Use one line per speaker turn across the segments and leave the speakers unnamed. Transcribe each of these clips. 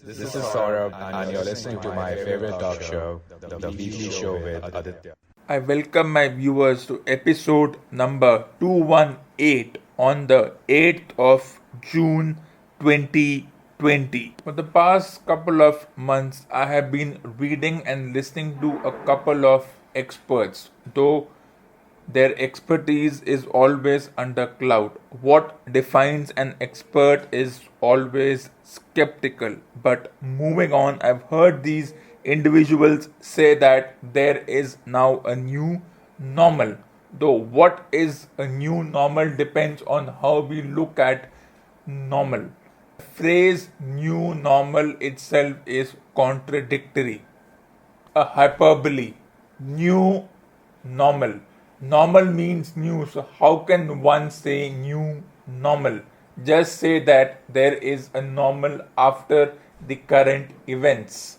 This is Saurabh, and you're listening to my favorite talk show, the Weekly Show with Aditya.
I welcome my viewers to episode number 218 on the 8th of June 2020. For the past couple of months, I have been reading and listening to a couple of experts, though their expertise is always under cloud. What defines an expert is always skeptical. But moving on, I've heard these individuals say that there is now a new normal. Though what is a new normal depends on how we look at normal. The phrase new normal itself is contradictory, a hyperbole. New normal. Normal means new, so how can one say new normal? Just say that there is a normal after the current events.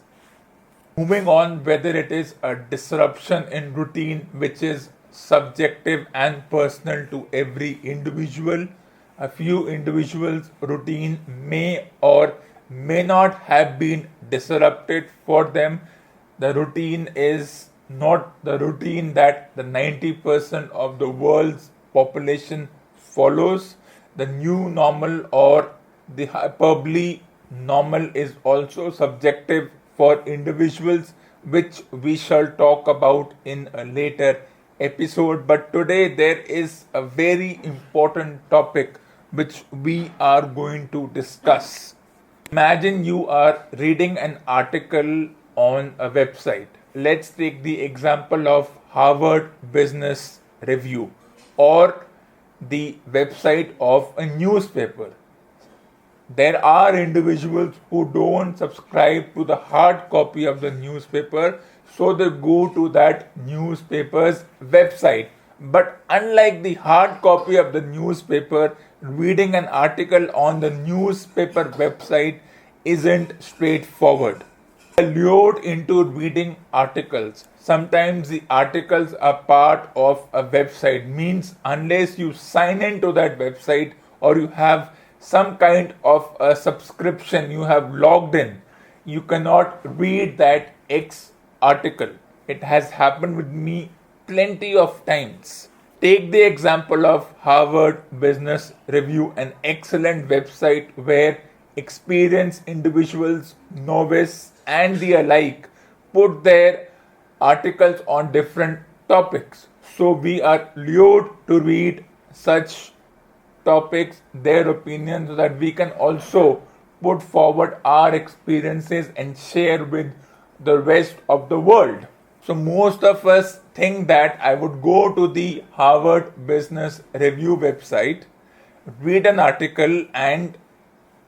Moving on, whether it is a disruption in routine which is subjective and personal to every individual. A few individuals' routine may or may not have been disrupted for them. The routine is not the routine that the 90% of the world's population follows. The new normal or the hyperbole normal is also subjective for individuals, which we shall talk about in a later episode. But today there is a very important topic which we are going to discuss. Imagine you are reading an article on a website. Let's take the example of Harvard Business Review or the website of a newspaper. There are individuals who don't subscribe to the hard copy of the newspaper, so they go to that newspaper's website. But unlike the hard copy of the newspaper, reading an article on the newspaper website isn't straightforward. Lured into reading articles. Sometimes the articles are part of a website, means unless you sign into that website or you have some kind of a subscription, you have logged in, you cannot read that X article. It has happened with me plenty of times. Take the example of Harvard Business Review, an excellent website where experienced individuals, novice and the alike put their articles on different topics. So we are lured to read such topics, their opinions, so that we can also put forward our experiences and share with the rest of the world. So most of us think that I would go to the Harvard Business Review website, read an article and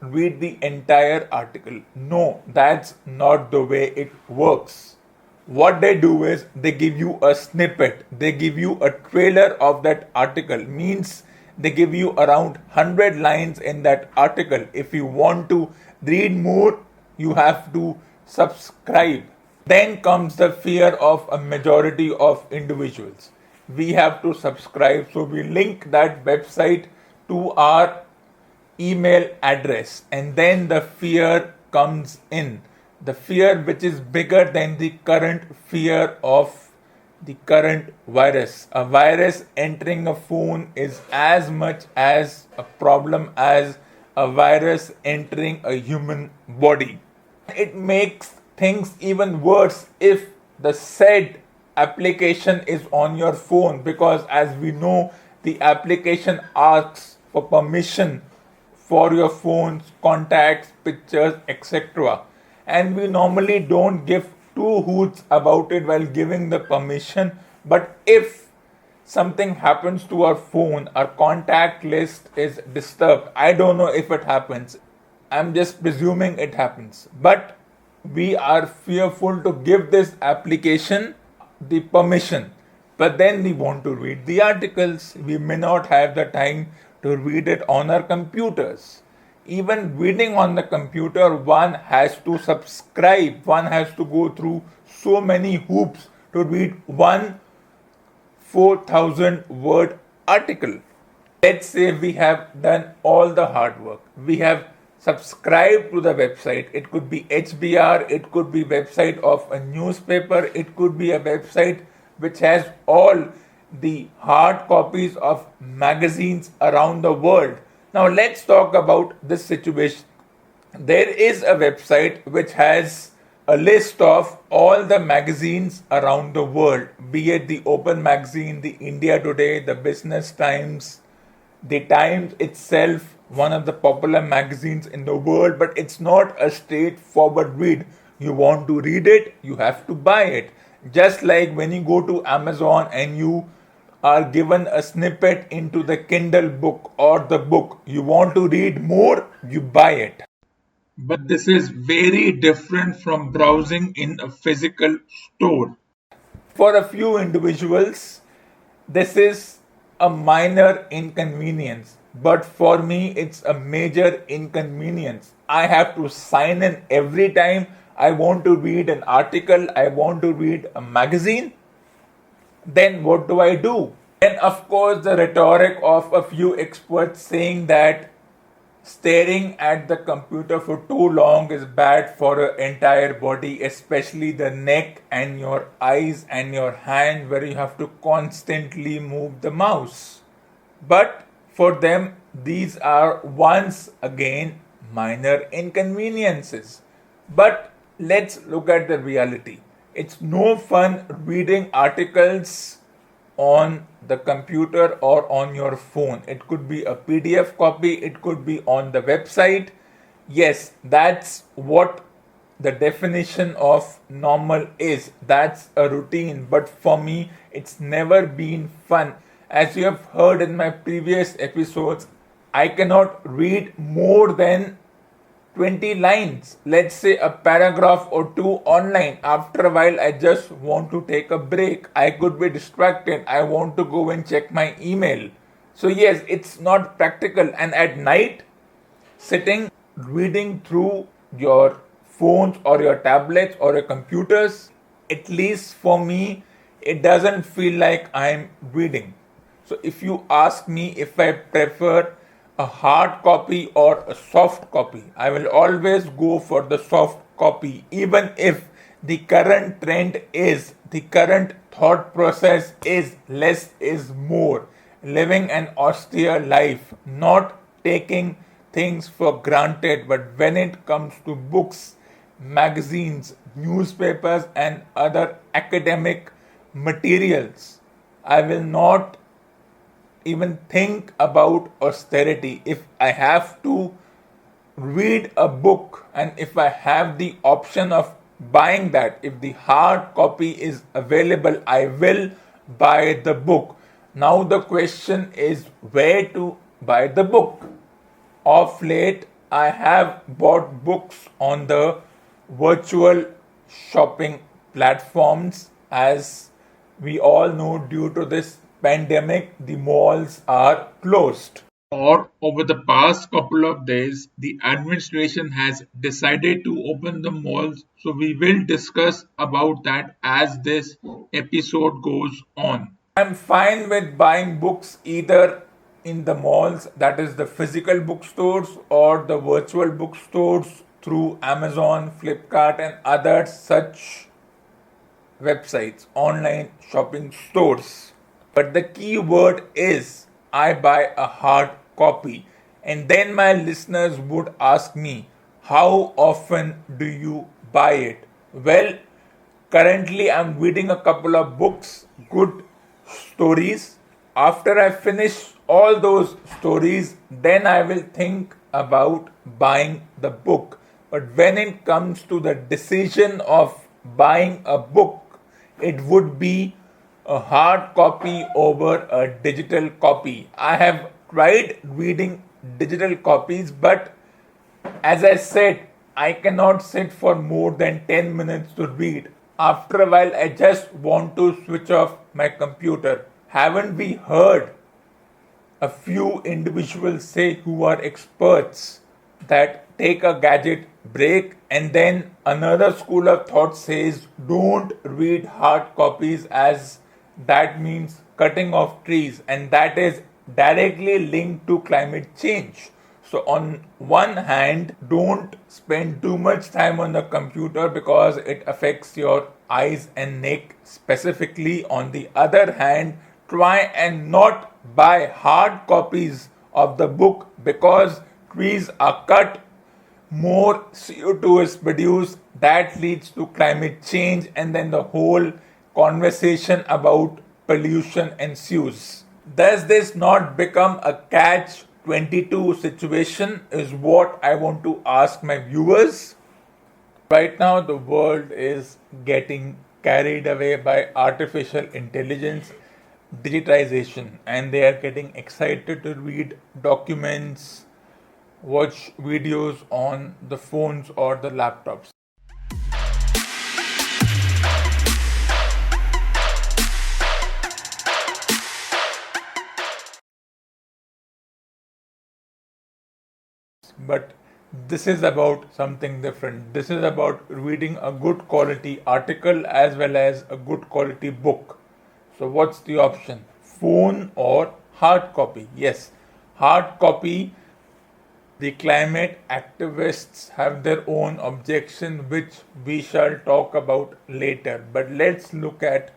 read the entire article. No, that's not the way it works. What they do is they give you a snippet, they give you a trailer of that article, means they give you around 100 lines in that article. If you want to read more, you have to subscribe. Then comes the fear of a majority of individuals. We have to subscribe, so we link that website to our email address, and then the fear comes in. The fear which is bigger than the current fear of the current virus. A virus entering a phone is as much as a problem as a virus entering a human body. It makes things even worse if the said application is on your phone, because as we know, the application asks for permission for your phone's contacts, pictures, etc. And we normally don't give two hoots about it while giving the permission. But if something happens to our phone, our contact list is disturbed. I don't know if it happens. I'm just presuming it happens. But we are fearful to give this application the permission. But then we want to read the articles. We may not have the time to read it on our computers. Even reading on the computer, one has to subscribe, one has to go through so many hoops to read one 4,000 word article. Let's say we have done all the hard work, we have subscribe to the website. It could be HBR, it could be website of a newspaper, it could be a website which has all the hard copies of magazines around the world. Now let's talk about this situation. There is a website which has a list of all the magazines around the world, be it the Open Magazine, the India Today, the Business Times, the Times itself, one of the popular magazines in the world, but it's not a straightforward read. You want to read it, you have to buy it. Just like when you go to Amazon and you are given a snippet into the Kindle book or the book, you want to read more, you buy it. But this is very different from browsing in a physical store. For a few individuals, this is a minor inconvenience, but for me, it's a major inconvenience. I have to sign in every time I want to read an article, I want to read a magazine. Then what do I do? Then, of course, the rhetoric of a few experts saying that staring at the computer for too long is bad for your entire body, especially the neck and your eyes and your hand, where you have to constantly move the mouse. But for them, these are once again minor inconveniences. But let's look at the reality. It's no fun reading articles on the computer or on your phone. It could be a PDF copy, it could be on the website. Yes, that's what the definition of normal is. That's a routine, but for me, it's never been fun. As you have heard in my previous episodes, I cannot read more than 20 lines, let's say a paragraph or two online. After a while, I just want to take a break. I could be distracted. I want to go and check my email. So, yes, it's not practical. And at night, sitting reading through your phones or your tablets or your computers, at least for me, it doesn't feel like I'm reading. So, if you ask me if I prefer a hard copy or a soft copy, I will always go for the soft copy, even if the current trend is, the current thought process is less is more, living an austere life, not taking things for granted. But when it comes to books, magazines, newspapers, and other academic materials, I will not even think about austerity. If I have to read a book and if I have the option of buying that, if the hard copy is available, I will buy the book. Now the question is where to buy the book. Of late, I have bought books on the virtual shopping platforms. As we all know, due to this pandemic, the malls are closed. Or over the past couple of days, the administration has decided to open the malls. So we will discuss about that as this episode goes on. I'm fine with buying books either in the malls, that is the physical bookstores, or the virtual bookstores through Amazon, Flipkart, and other such websites, online shopping stores. But the key word is I buy a hard copy. And then my listeners would ask me, how often do you buy it? Well, currently I'm reading a couple of books, good stories. After I finish all those stories, then I will think about buying the book. But when it comes to the decision of buying a book, it would be a hard copy over a digital copy. I have tried reading digital copies, but as I said, I cannot sit for more than 10 minutes to read. After a while, I just want to switch off my computer. Haven't we heard a few individuals say who are experts that take a gadget break, and then another school of thought says don't read hard copies as that means cutting off trees, and that is directly linked to climate change. So, on one hand, don't spend too much time on the computer because it affects your eyes and neck specifically. On the other hand, try and not buy hard copies of the book because trees are cut, more CO2 is produced, that leads to climate change, and then the whole conversation about pollution ensues. Does this not become a catch 22 situation? Is what I want to ask my viewers. Right now, the world is getting carried away by artificial intelligence, digitization, and they are getting excited to read documents, watch videos on the phones or the laptops. But this is about something different. This is about reading a good quality article as well as a good quality book. So, what's the option? Phone or hard copy? Yes, hard copy. The climate activists have their own objection, which we shall talk about later. But let's look at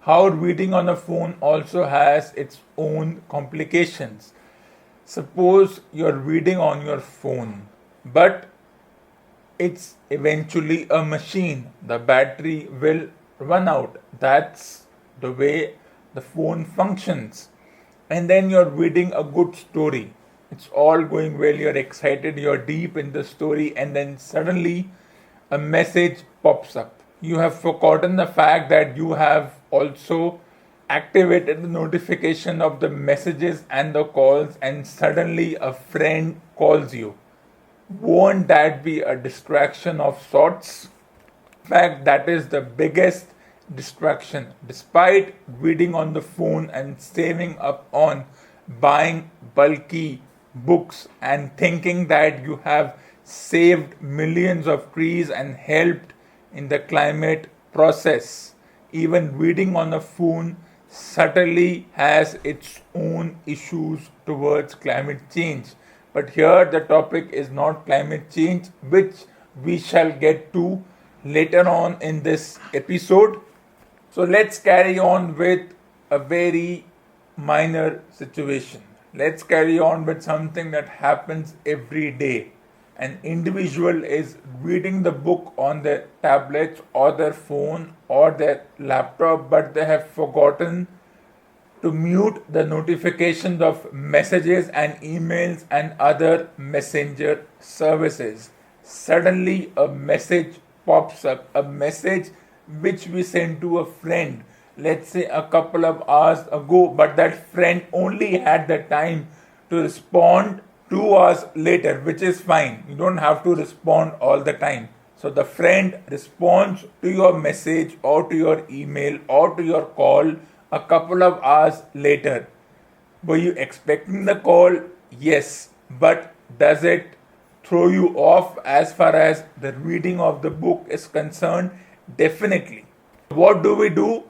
how reading on a phone also has its own complications. Suppose you're reading on your phone, but it's eventually a machine. The battery will run out. That's the way the phone functions. And then you're reading a good story. It's all going well, you're excited, you're deep in the story, and then suddenly a message pops up. You have forgotten the fact that you have also activated the notification of the messages and the calls, and suddenly a friend calls you. Won't that be a distraction of sorts? In fact, that is the biggest distraction. Despite reading on the phone and saving up on buying bulky books and thinking that you have saved millions of trees and helped in the climate process, even reading on a phone subtly has its own issues towards climate change. But here the topic is not climate change, which we shall get to later on in this episode. So let's carry on with a very minor situation. Let's carry on with something that happens every day. An individual is reading the book on their tablets or their phone or their laptop, but they have forgotten to mute the notifications of messages and emails and other messenger services. Suddenly, a message pops up, a message which we sent to a friend, let's say a couple of hours ago, but that friend only had the time to respond 2 hours later, which is fine. You don't have to respond all the time. So the friend responds to your message or to your email or to your call a couple of hours later. Were you expecting the call? Yes. But does it throw you off as far as the reading of the book is concerned? Definitely. What do?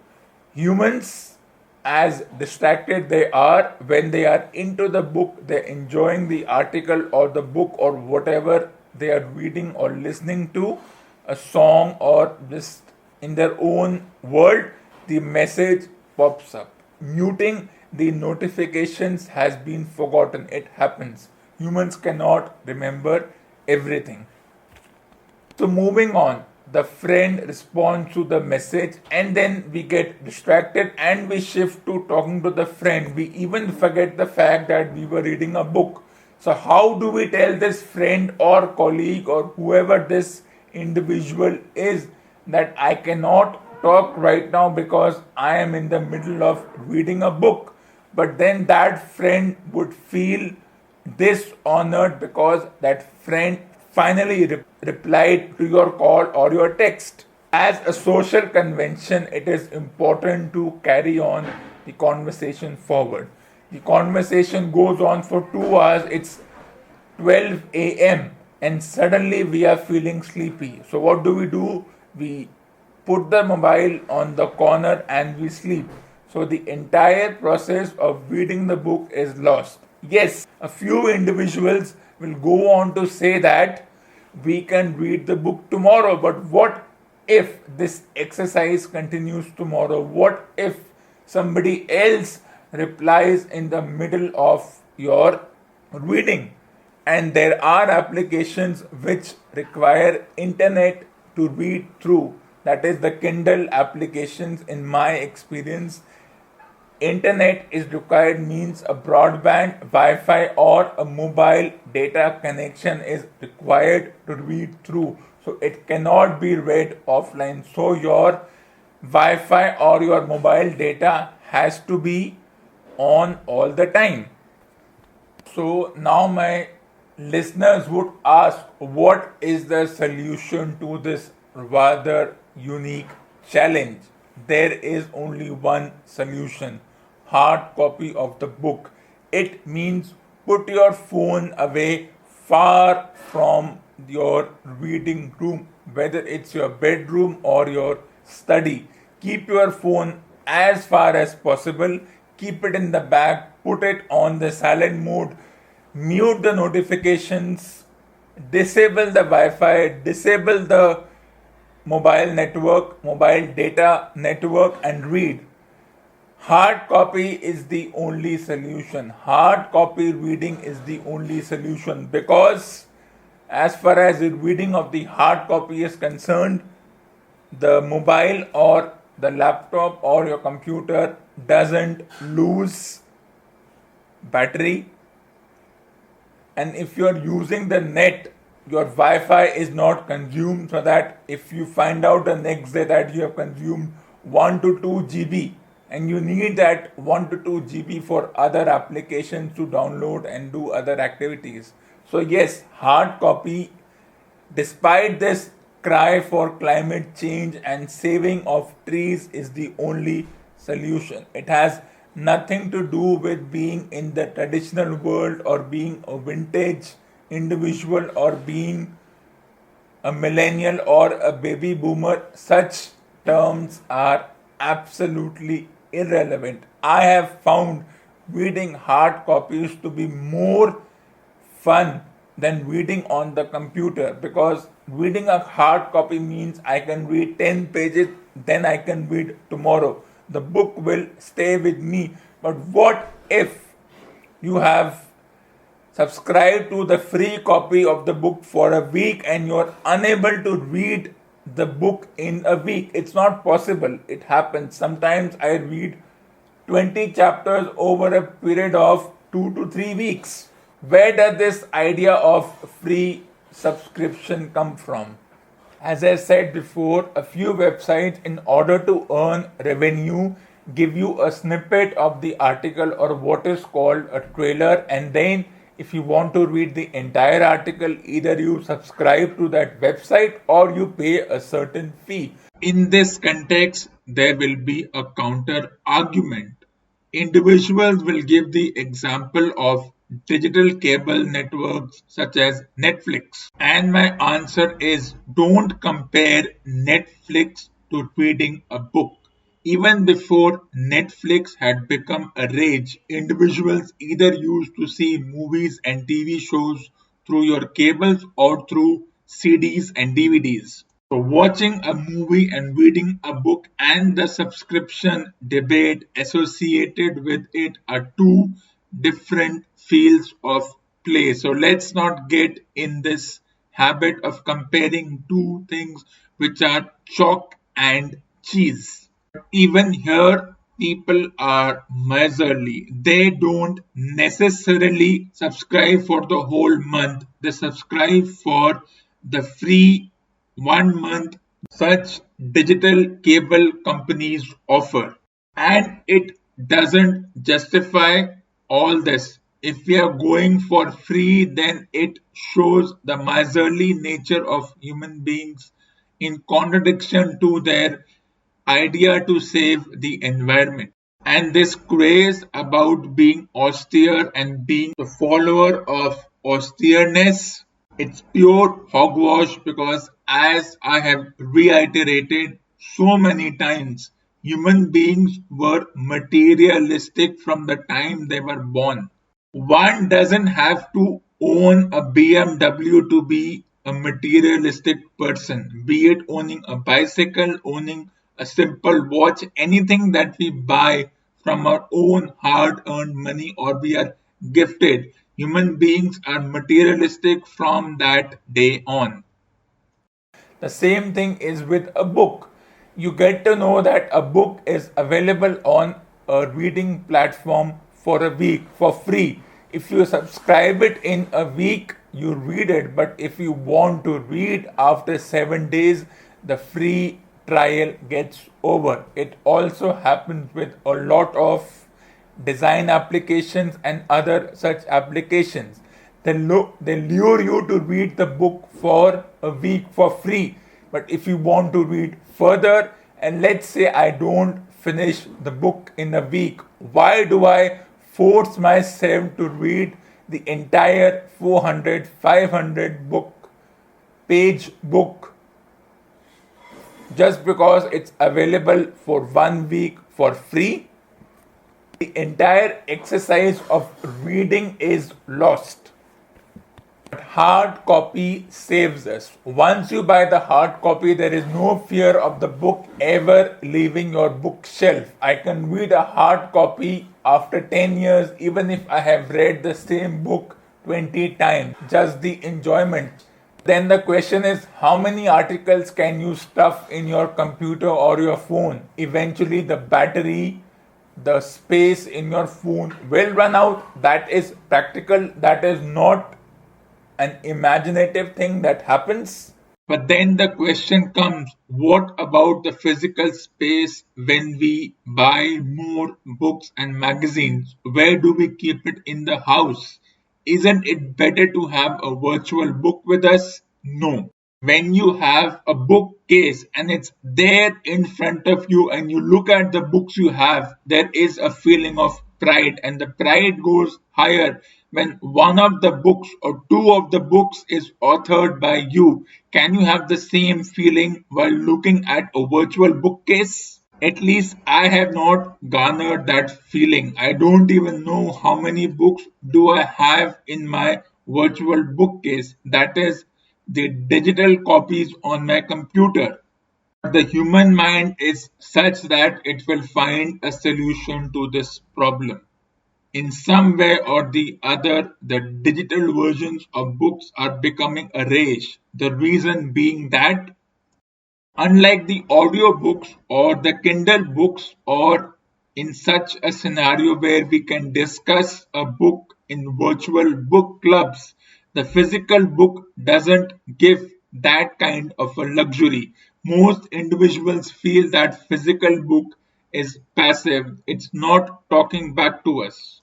Humans, as distracted they are, when they are into the book, they're enjoying the article or the book or whatever they are reading or listening to, a song or just in their own world, the message pops up. Muting the notifications has been forgotten. It happens. Humans cannot remember everything. So moving on, the friend responds to the message and then we get distracted and we shift to talking to the friend. We even forget the fact that we were reading a book. So how do we tell this friend or colleague or whoever this individual is that I cannot talk right now because I am in the middle of reading a book? But then that friend would feel dishonored because that friend finally replied to your call or your text. As a social convention, it is important to carry on the conversation forward. The conversation goes on for 2 hours, it's 12 a.m. and suddenly we are feeling sleepy. So what do? We put the mobile on the corner and we sleep. So the entire process of reading the book is lost. Yes, a few individuals will go on to say that we can read the book tomorrow, but what if this exercise continues tomorrow? What if somebody else replies in the middle of your reading? And there are applications which require internet to read through. That is the Kindle applications. In my experience, internet is required, means a broadband, Wi-Fi or a mobile data connection is required to read through. So it cannot be read offline. So your Wi-Fi or your mobile data has to be on all the time. So now my listeners would ask, what is the solution to this rather unique challenge? There is only one solution: hard copy of the book. It means put your phone away, far from your reading room, whether it's your bedroom or your study. Keep your phone as far as possible, keep it in the bag, put it on the silent mode, mute the notifications, disable the Wi-Fi, disable the mobile network, mobile data network, and read. Hard copy is the only solution. Hard copy reading is the only solution, because as far as the reading of the hard copy is concerned, the mobile or the laptop or your computer doesn't lose battery, and if you are using the net, your Wi-Fi is not consumed, so that if you find out the next day that you have consumed 1 to 2 GB and you need that 1 to 2 GB for other applications to download and do other activities. So yes, hard copy, despite this cry for climate change and saving of trees, is the only solution. It has nothing to do with being in the traditional world or being a vintage individual or being a millennial or a baby boomer. Such terms are absolutely irrelevant. I have found reading hard copies to be more fun than reading on the computer, because reading a hard copy means I can read 10 pages, then I can read tomorrow. The book will stay with me. But what if you have subscribed to the free copy of the book for a week and you're unable to read the book in a week? It's not possible. It happens. Sometimes I read 20 chapters over a period of 2 to 3 weeks. Where does this idea of free subscription come from? As I said before, a few websites, in order to earn revenue, give you a snippet of the article or what is called a trailer, and then if you want to read the entire article, either you subscribe to that website or you pay a certain fee. In this context, there will be a counter argument. Individuals will give the example of digital cable networks such as Netflix. And my answer is, don't compare Netflix to reading a book. Even before Netflix had become a rage, individuals either used to see movies and TV shows through your cables or through CDs and DVDs. So watching a movie and reading a book and the subscription debate associated with it are two different fields of play. So let's not get in this habit of comparing two things which are chalk and cheese. Even here, people are miserly. They don't necessarily subscribe for the whole month, they subscribe for the free 1 month such digital cable companies offer. And it doesn't justify all this. If we are going for free, then it shows the miserly nature of human beings, in contradiction to their idea to save the environment. And this craze about being austere and being the follower of austereness, it's pure hogwash, because as I have reiterated so many times, human beings were materialistic from the time they were born. One doesn't have to own a BMW to be a materialistic person, be it owning a bicycle, owning a simple watch, anything that we buy from our own hard earned money or we are gifted. Human beings are materialistic from that day on. The same thing is with a book. You get to know that a book is available on a reading platform for a week for free. If you subscribe it in a week, you read it. But if you want to read after 7 days, the free trial gets over. It also happens with a lot of design applications and other such applications. They lure you to read the book for a week for free. But if you want to read further, and let's say I don't finish the book in a week, why do I force myself to read the entire 400, 500 page book just because it's available for 1 week for free? The entire exercise of reading is lost. But hard copy saves us. Once you buy the hard copy, there is no fear of the book ever leaving your bookshelf. I can read a hard copy after 10 years, even if I have read the same book 20 times. Just the enjoyment. Then the question is, how many articles can you stuff in your computer or your phone? Eventually, the battery, the space in your phone will run out. That is practical. That is not an imaginative thing that happens. But then the question comes, what about the physical space when we buy more books and magazines? Where do we keep it in the house? Isn't it better to have a virtual book with us? No. When you have a bookcase and it's there in front of you and you look at the books you have, there is a feeling of pride, and the pride goes higher when one of the books or two of the books is authored by you. Can you have the same feeling while looking at a virtual bookcase? At least I have not garnered that feeling. I don't even know how many books do I have in my virtual bookcase. That is the digital copies on my computer. The human mind is such that it will find a solution to this problem. In some way or the other, the digital versions of books are becoming a rage. The reason being that unlike the audiobooks or the Kindle books, or in such a scenario where we can discuss a book in virtual book clubs, the physical book doesn't give that kind of a luxury. Most individuals feel that physical book is passive, it's not talking back to us.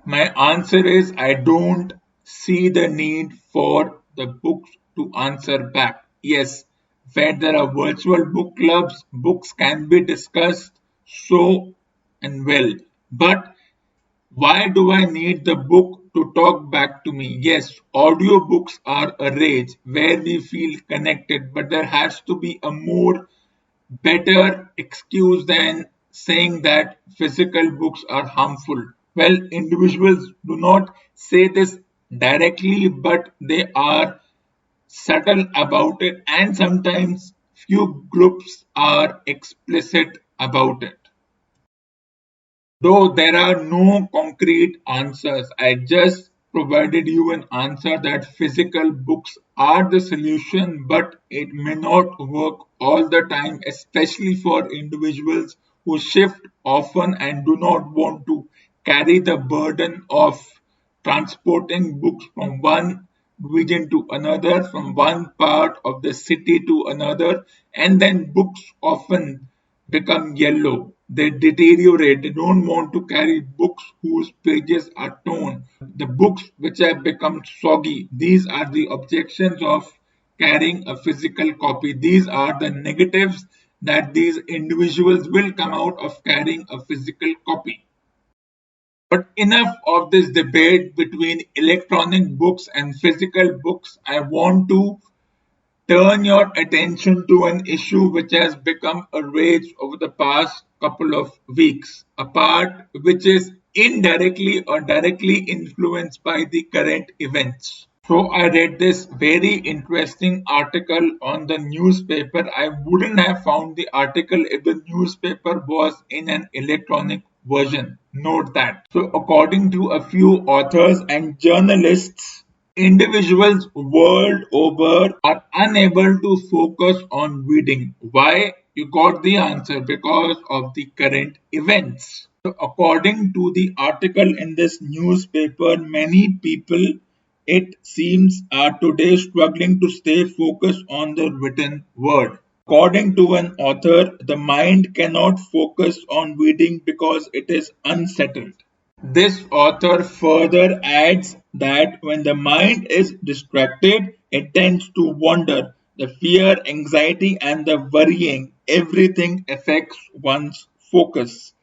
My answer is I don't see the need for the books to answer back. Yes, where there are virtual book clubs, books can be discussed so and well. But why do I need the book to talk back to me? Yes, audiobooks are a rage where we feel connected, but there has to be a more better excuse than saying that physical books are harmful. Well, individuals do not say this directly, but they are subtle about it, and sometimes few groups are explicit about it. Though there are no concrete answers, I just provided you an answer that physical books are the solution, but it may not work all the time, especially for individuals who shift often and do not want to carry the burden of transporting books from one region to another, from one part of the city to another, and then books often become yellow. They deteriorate. They don't want to carry books whose pages are torn. The books which have become soggy. These are the objections of carrying a physical copy. These are the negatives that these individuals will come out of carrying a physical copy. But enough of this debate between electronic books and physical books. I want to turn your attention to an issue which has become a rage over the past couple of weeks, a part which is indirectly or directly influenced by the current events. So I read this very interesting article on the newspaper. I wouldn't have found the article if the newspaper was in an electronic version. Note that. So according to a few authors and journalists, individuals world over are unable to focus on reading. Why? You got the answer, because of the current events. So according to the article in this newspaper, many people, it seems, are today struggling to stay focused on the written word. According to an author, the mind cannot focus on reading because it is unsettled. This author further adds that when the mind is distracted, it tends to wander. The fear, anxiety, and the worrying, everything affects one's focus.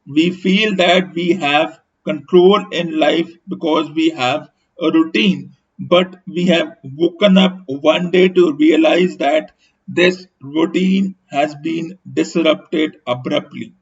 We feel that we have control in life because we have a routine, but we have woken up one day to realize that this routine has been disrupted abruptly.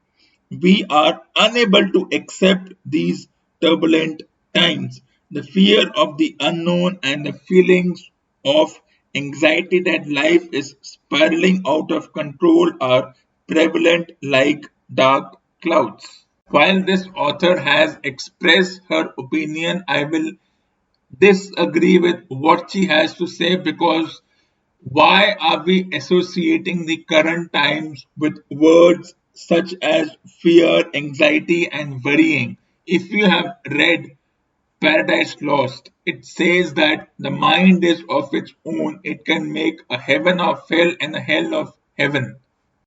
We are unable to accept these turbulent times. The fear of the unknown and the feelings of anxiety that life is spiraling out of control are prevalent like dark clouds. While this author has expressed her opinion, I will disagree with what she has to say, because why are we associating the current times with words such as fear, anxiety, and worrying? If you have read Paradise Lost, it says that the mind is of its own. It can make a heaven of hell and a hell of heaven.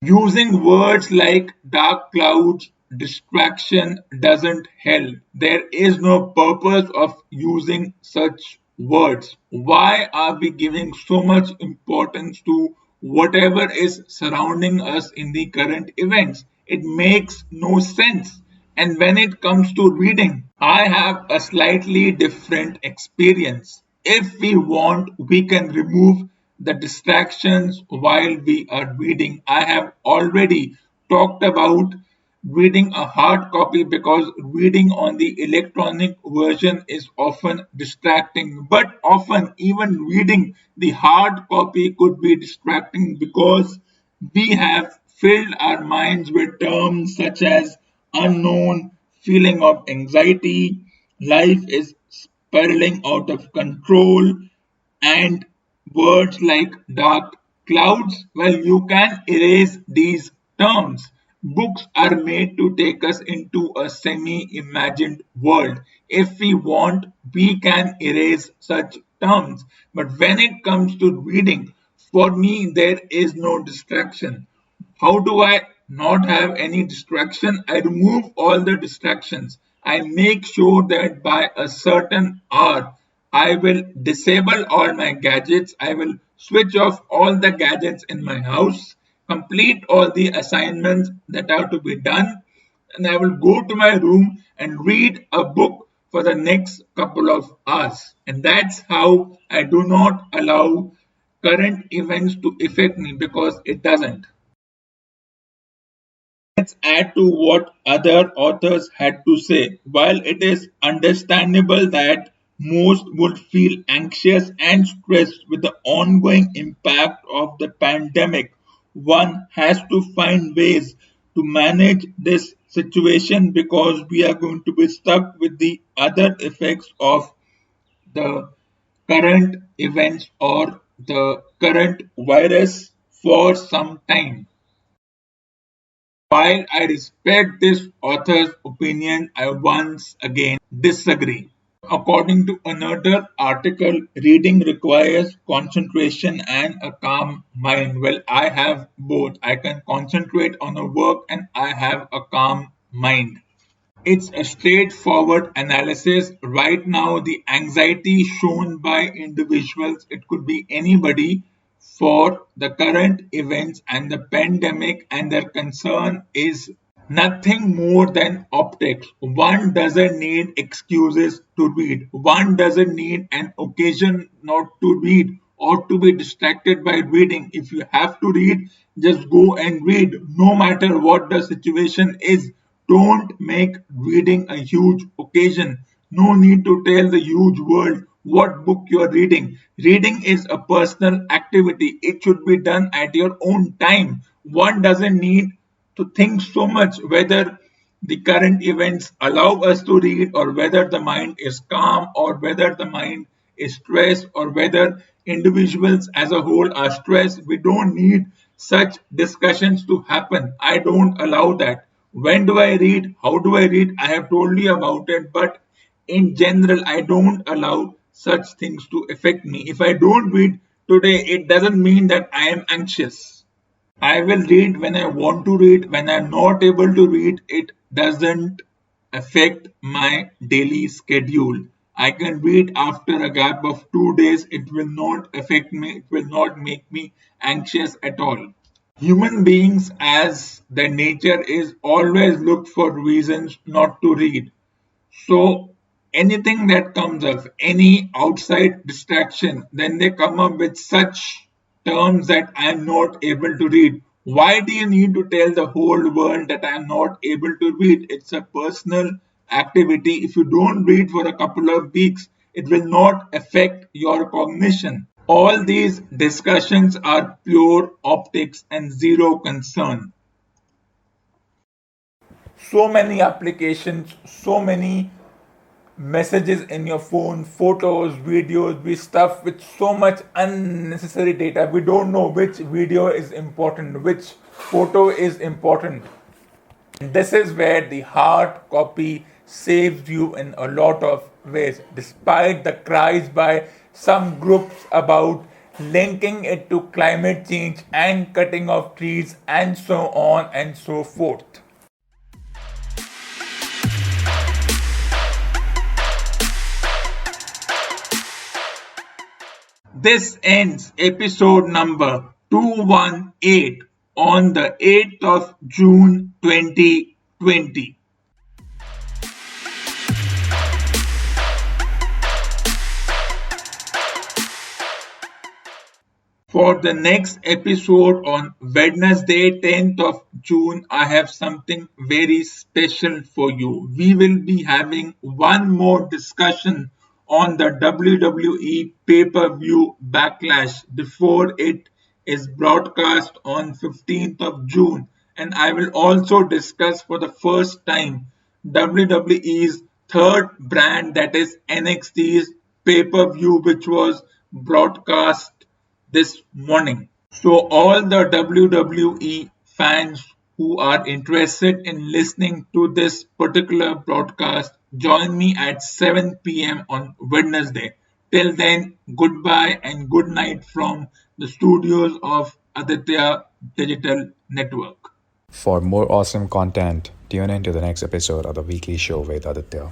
Using words like dark clouds, distraction doesn't help. There is no purpose of using such words. Why are we giving so much importance to whatever is surrounding us in the current events? It makes no sense. And when it comes to reading, I have a slightly different experience. If we want, we can remove the distractions while we are reading. I have already talked about reading a hard copy because reading on the electronic version is often distracting. But often, even reading the hard copy could be distracting because we have filled our minds with terms such as unknown, feeling of anxiety, life is spiraling out of control, and words like dark clouds. Well, you can erase these terms. Books are made to take us into a semi imagined world. If we want, we can erase such terms. But when it comes to reading, for me, there is no distraction. How do I not have any distraction? I remove all the distractions. I make sure that by a certain hour, I will disable all my gadgets. I will switch off all the gadgets in my house, complete all the assignments that are to be done, and I will go to my room and read a book for the next couple of hours. And that's how I do not allow current events to affect me, because it doesn't. Let's add to what other authors had to say. While it is understandable that most would feel anxious and stressed with the ongoing impact of the pandemic, one has to find ways to manage this situation, because we are going to be stuck with the other effects of the current events or the current virus for some time. While I respect this author's opinion, I once again disagree. According to another article, reading requires concentration and a calm mind. Well, I have both. I can concentrate on a work and I have a calm mind. It's a straightforward analysis. Right now, the anxiety shown by individuals, it could be anybody, for the current events and the pandemic, and their concern is nothing more than optics. One doesn't need excuses to read. One doesn't need an occasion not to read or to be distracted by reading. If you have to read, just go and read, no matter what the situation is. Don't make reading a huge occasion. No need to tell the huge world what book you are reading. Reading is a personal activity. It should be done at your own time. One doesn't need to think so much whether the current events allow us to read, or whether the mind is calm, or whether the mind is stressed, or whether individuals as a whole are stressed. We don't need such discussions to happen. I don't allow that. When do I read? How do I read? I have told you about it, but in general, I don't allow such things to affect me. If I don't read today, it doesn't mean that I am anxious. I will read when I want to read. When I'm not able to read, it doesn't affect my daily schedule. I can read after a gap of 2 days. It will not affect me. It will not make me anxious at all. Human beings, as their nature is, always look for reasons not to read. So anything that comes up, any outside distraction, then they come up with such terms that I am not able to read. Why do you need to tell the whole world that I am not able to read? It's a personal activity. If you don't read for a couple of weeks, it will not affect your cognition. All these discussions are pure optics and zero concern. So many applications, so many messages in your phone, photos, videos, we stuff with so much unnecessary data. We don't know which video is important, which photo is important. This is where the hard copy saves you in a lot of ways, despite the cries by some groups about linking it to climate change and cutting of trees and so on and so forth. This ends episode number 218 on the 8th of June 2020. For the next episode on Wednesday, 10th of June, I have something very special for you. We will be having one more discussion on the WWE pay-per-view Backlash before it is broadcast on 15th of June. And I will also discuss for the first time WWE's third brand, that is NXT's pay-per-view, which was broadcast this morning. So, all the WWE fans who are interested in listening to this particular broadcast, join me at 7 p.m. on Wednesday. Till then, goodbye and good night from the studios of Aditya Digital Network.
For more awesome content, tune in to the next episode of the weekly show with Aditya.